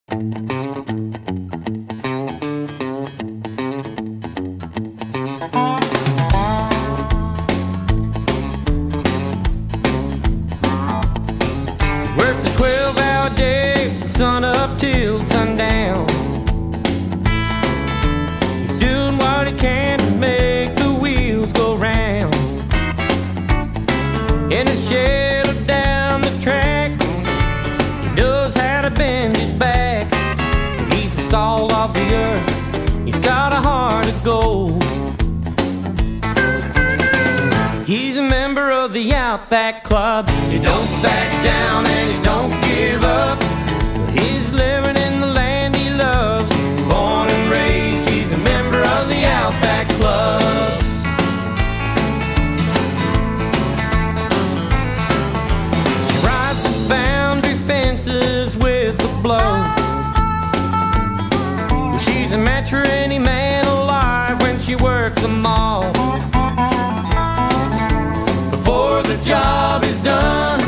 Works a 12-hour day from sun up till sundown. He's doing what he can to make the wheels go round. In a shed or down the track, he knows how to bend his back. He's the salt of the earth, he's got a heart of gold. He's a member of the Outback Club. He don't back down and he don't give up. He's living in the land he loves. Born and raised, he's a member of the Outback Club. She rides the boundary fences with the blokes. She's a match for any man alive when she works them all. Before the job is done,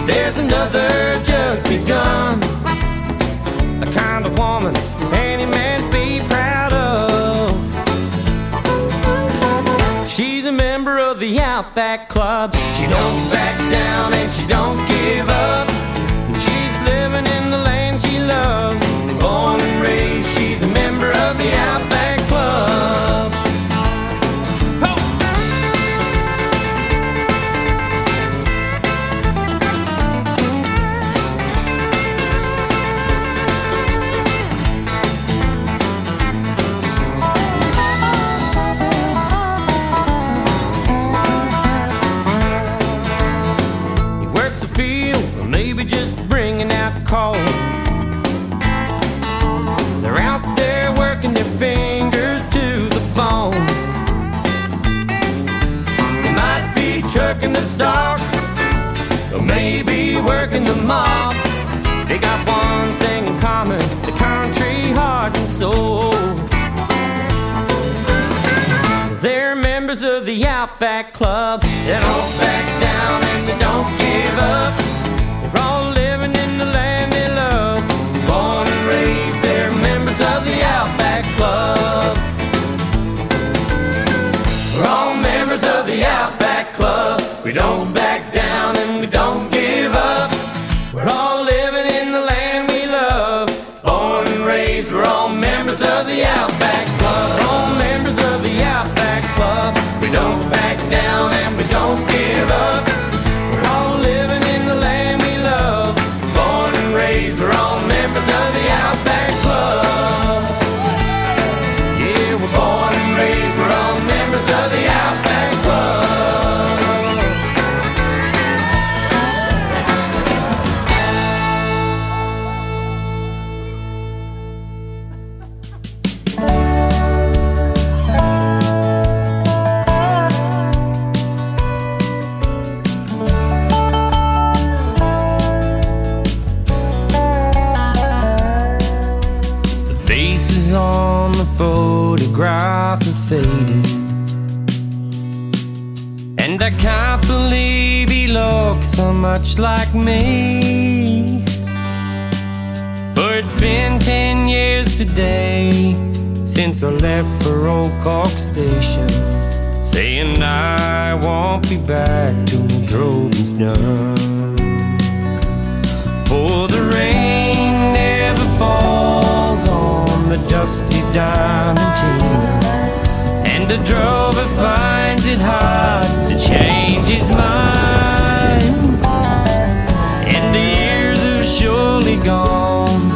there's another just begun. The kind of woman any man be proud of. She's a member of the Outback Club. She don't back down and she don't give up. She's living in the land she loves. Born and raised, she's a member of the Outback Club. Field, or maybe just bringing out the coal. They're out there working their fingers to the bone. They might be trucking the stock, or maybe working the mob. They got one thing in common: the country, heart and soul. They're members of the Outback Club. They don't back down and they don't give up. They're all living in the land they love. Born and raised, they're members of the Outback Club. We're all members of the Outback Club. We don't back down and we don't give up. We're all living in the land we love. Born and raised, we're all members of the Outback Club. We're all members of the Outback Club. We don't back down and we don't give up. We're all living in the land we love. Born and raised, we're all members of the Outback Club. Yeah, we're born and raised, we're all members of the Outback Club. On the photograph are faded, and I can't believe he looks so much like me. For it's been 10 years today since I left for Old Cork Station, saying I won't be back till the droving's done. For the rain never falls on the dusty Diamantina, and the drover finds it hard to change his mind. And the years have surely gone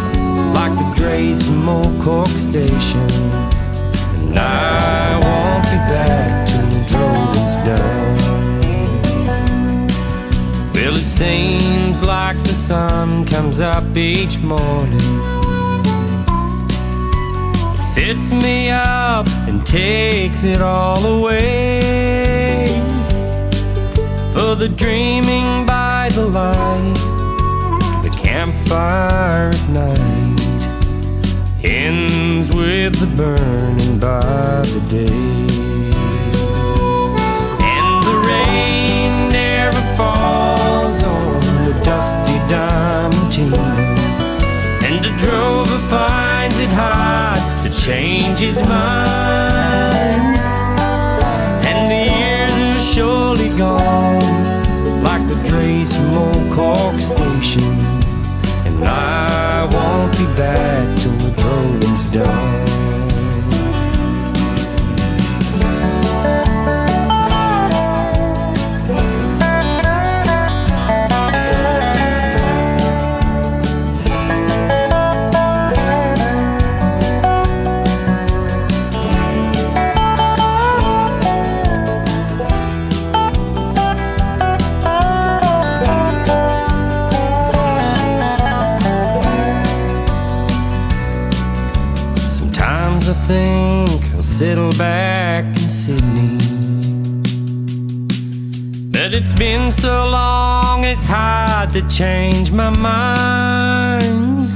like the drays from Old Cork Station, and I won't be back till the droving's done. Well, it seems like the sun comes up each morning, sets me up and takes it all away. For the dreaming by the light, the campfire at night, ends with the burning by the day. And the rain never falls on the dusty Diamantina, and the drover finds it hard to change his mind, and the years are surely gone, like the drays from old Cork Station, and I won't be back till the droving's done. I think I'll settle back in Sydney, but it's been so long it's hard to change my mind.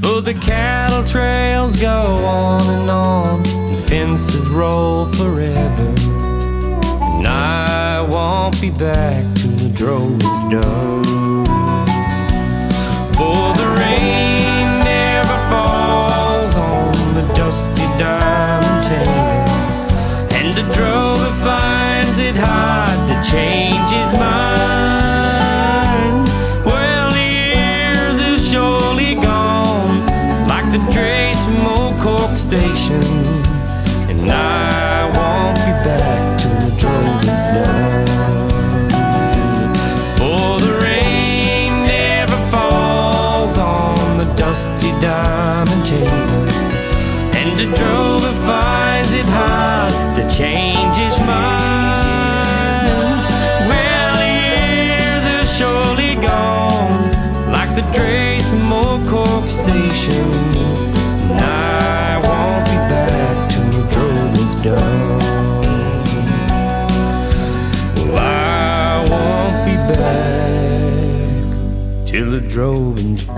For the cattle trails go on, and fences roll forever, and I won't be back till the drove is done. For the rain never falls on the dusty diamond tailor, and the drover finds it hard to change his mind. Well, the years have surely gone, like the drays from old Cork Station, and I won't be back till the drover's done. For the rain never falls on the dusty diamond tailor, and the drover finds it hard to change his mind. Well, the years have surely gone, like the drays from old Cork Station, and I won't be back till the drover's done. Well, I won't be back till the droving's done.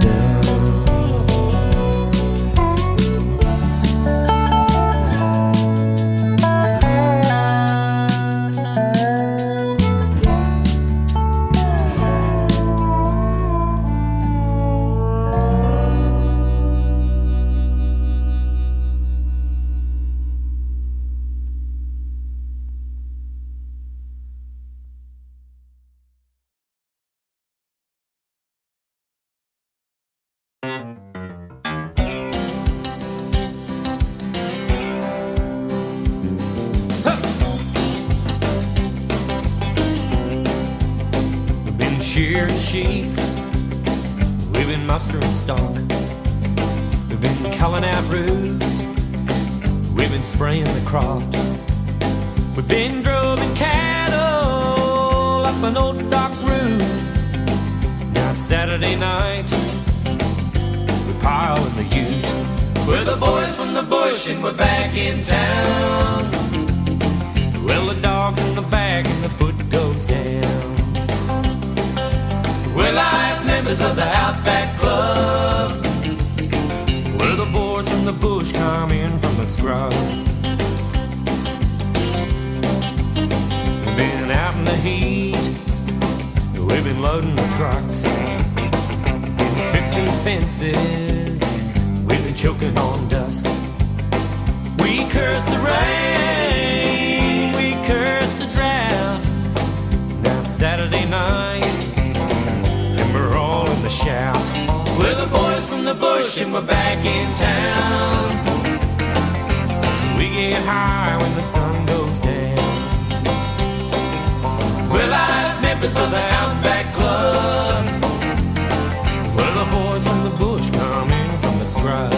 Shearing sheep, we've been mustering stock, we've been culling out roots, we've been spraying the crops, we've been droving cattle up an old stock route. Now it's Saturday night, we pile in the ute. We're the boys from the bush and we're back in town. Well, the dog's in the bag and the foot goes down. We're live members of the Outback Club. We're the boys from the bush come in from the scrub. We've been out in the heat, we've been loading the trucks, been fixing fences, we've been choking on dust. We curse the rain, we curse the drought. Now it's Saturday night, we're all in the shout. We're the boys from the bush and we're back in town. We get high when the sun goes down. We're live members of the Outback Club. We're the boys from the bush coming from the scrub.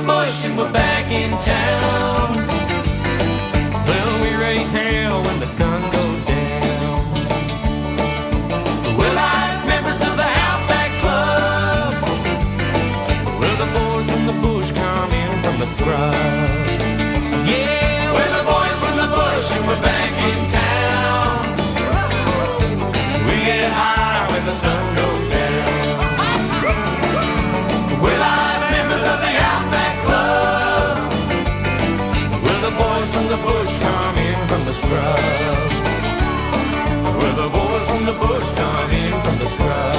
Bush and we're back in town. Well, we raise hell when the sun goes down. We're live members of the Outback Club. We're the boys from the bush come in from the scrub. Yeah, we're the boys from the bush and we're back in town. scrub, where the boys from the bush come in from the scrub.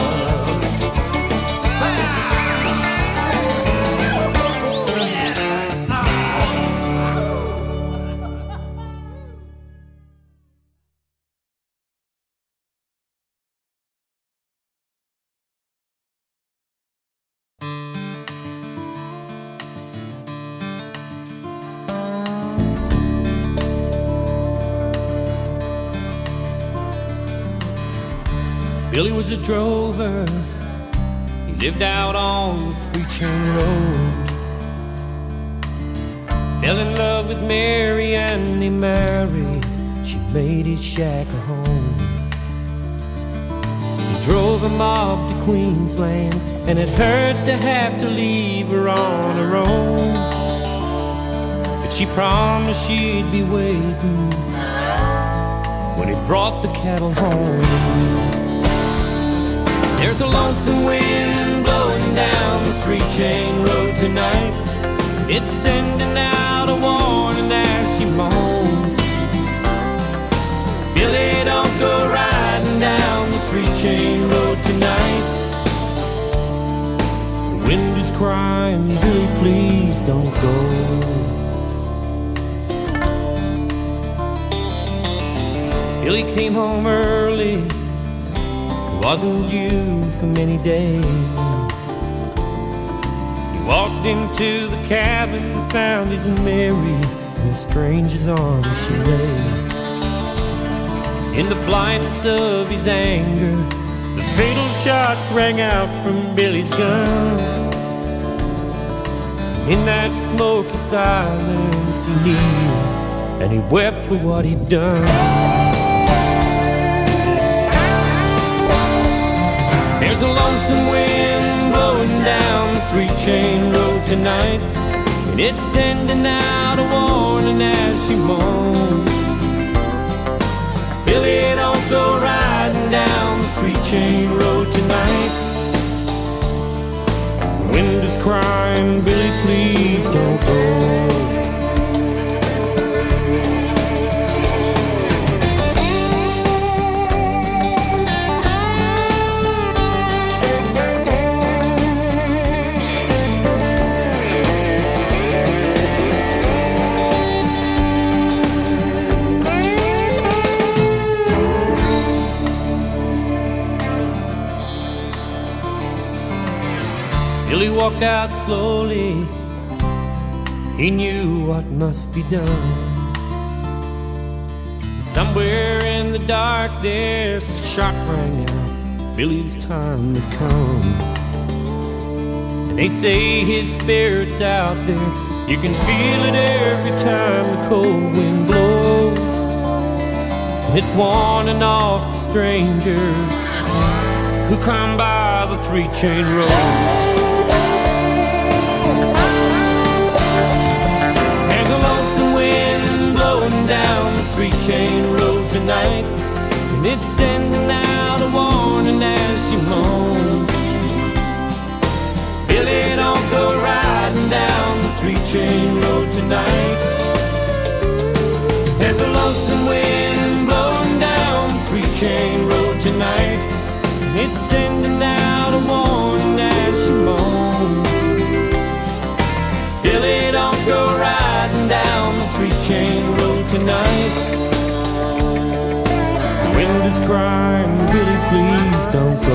Billy was a drover, he lived out on the 3-chain road. Fell in love with Mary and they married, she made his shack a home. He drove a mob to Queensland and it hurt to have to leave her on her own. But she promised she'd be waiting when he brought the cattle home. There's a lonesome wind blowing down the 3-chain road tonight. It's sending out a warning as she moans. Billy, don't go riding down the 3-chain road tonight. The wind is crying, Billy, please don't go. Billy came home early, wasn't due for many days. He walked into the cabin and found his Mary in a stranger's arms she lay. In the blindness of his anger, the fatal shots rang out from Billy's gun. In that smoky silence he kneeled and he wept for what he'd done. There's a lonesome wind blowing down the 3-chain road tonight, and it's sending out a warning as she moans. Billy, don't go riding down the 3-chain road tonight. The wind is crying, Billy, please don't go. Billy walked out slowly, he knew what must be done. Somewhere in the dark there's a shot rang out, Billy's time had come. And they say his spirit's out there, you can feel it every time the cold wind blows. And it's warning off the strangers who come by the 3-chain road. Down the 3-chain road tonight, and it's sending out a warning as she moans. Billy, don't go riding down the 3-chain road tonight. There's a lonesome wind blowing down the 3-chain road tonight, and it's sending out a warning as she moans. Billy, don't go riding down the 3-chain road tonight. The wind is crying, Billy, please don't go.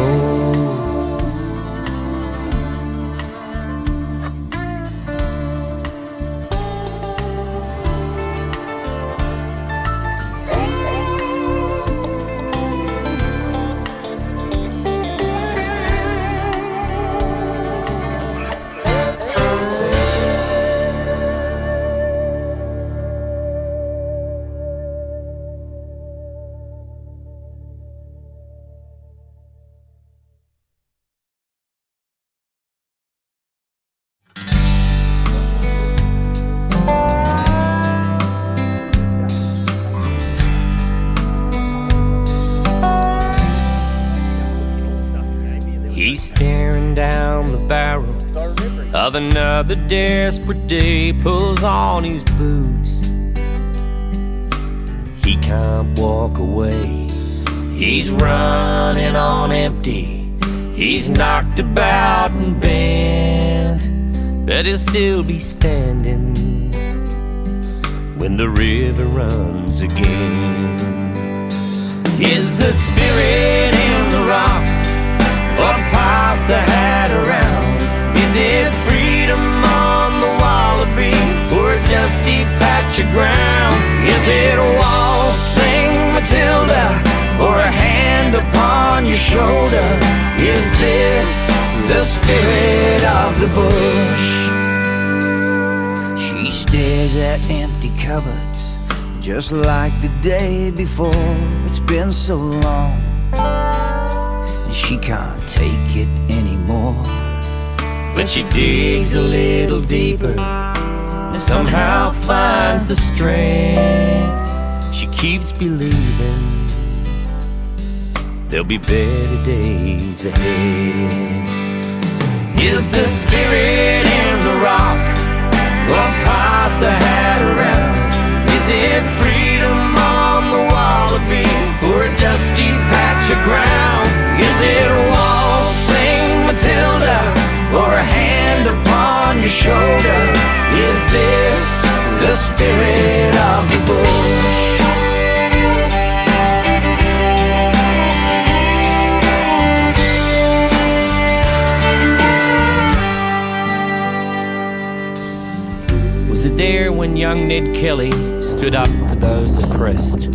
He's staring down the barrel of another desperate day, pulls on his boots. he can't walk away. He's running on empty, he's knocked about and bent, but he'll still be standing when the river runs again. Is the spirit in the rock, or pass the hat around? Is it freedom on the wallaby, or a dusty patch of ground? Is it a waltz, sing Matilda, or a hand upon your shoulder? Is this the spirit of the bush? She stares at empty cupboards, just like the day before. It's been so long, and she can't take it anymore. But she digs a little deeper and somehow finds the strength. She keeps believing there'll be better days ahead. Is the spirit in the rock, or pass the hat around? Is it freedom on the wallaby, or a dusty patch of ground? Is it a waltz, sing Matilda, or a hand upon your shoulder? Is this the spirit of the bush? Was it there when young Ned Kelly stood up for those oppressed?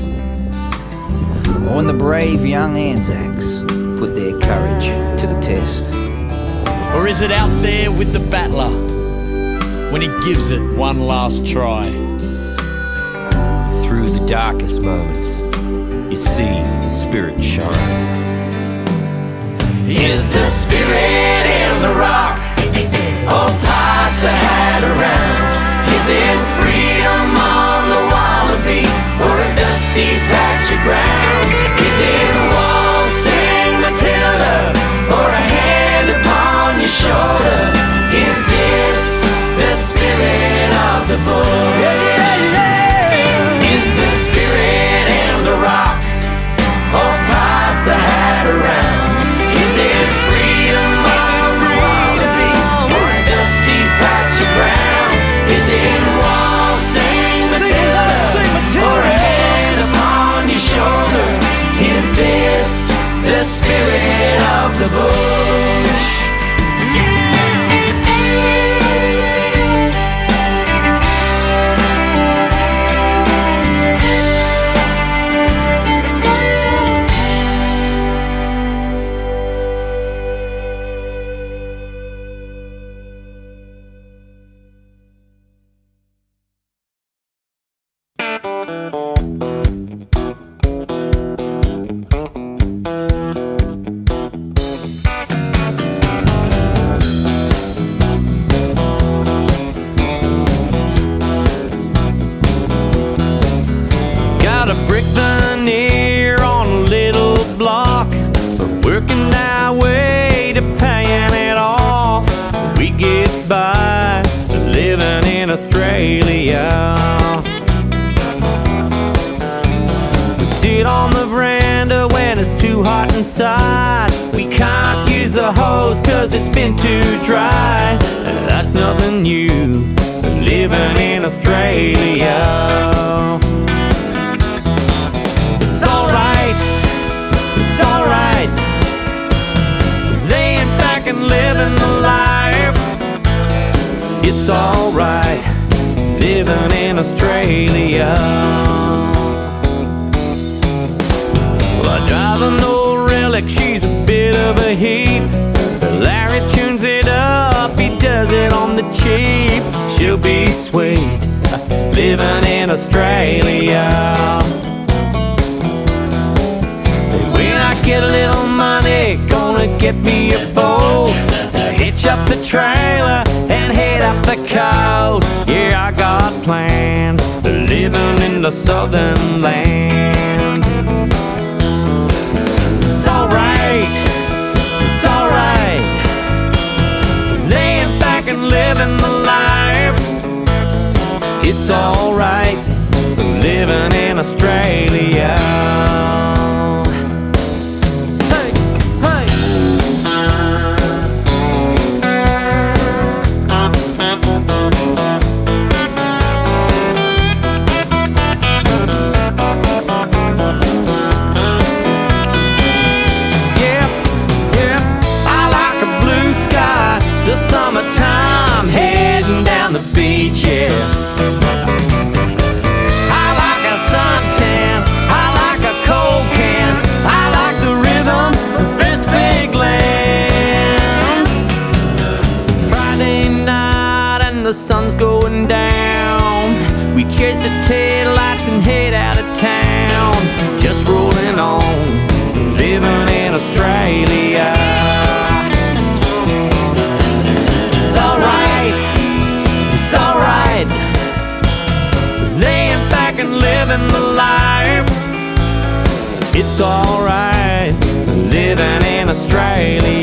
When the brave young Anzacs put their courage to the test? Or is it out there with the battler when he gives it one last try? It's through the darkest moments you see the spirit shine. Is the spirit in the rock, or pass the hat around? Is it freedom on the wallaby, or a dusty patch of ground? Is it waltzing Matilda, or a hand upon your shoulder? Is this the spirit of the bush? Is the spirit in the rock, or pass the hat around? Is it freedom on the wallaby, or a dusty patch of ground? Is it waltzing Matilda, or a hand upon your shoulder? Is this the spirit of the bush? Got a brick veneer on a little block, we're working our way to paying it off. We get by living in Australia. We sit on the veranda when it's too hot inside. We can't use the hose cause it's been too dry. That's nothing new, living in Australia. It's alright, laying back and living the life. It's alright, living in Australia. Well, I drive an old relic, she's a bit of a heap. But Larry tunes it up, he does it on the cheap. She'll be sweet, living in Australia. When I get a little money, gonna get me a boat, hitch up the trailer and head up the coast. Yeah, I got plans, living in the southern land. It's alright, laying back and living the life. It's alright, living in Australia. living the life. It's alright living in Australia.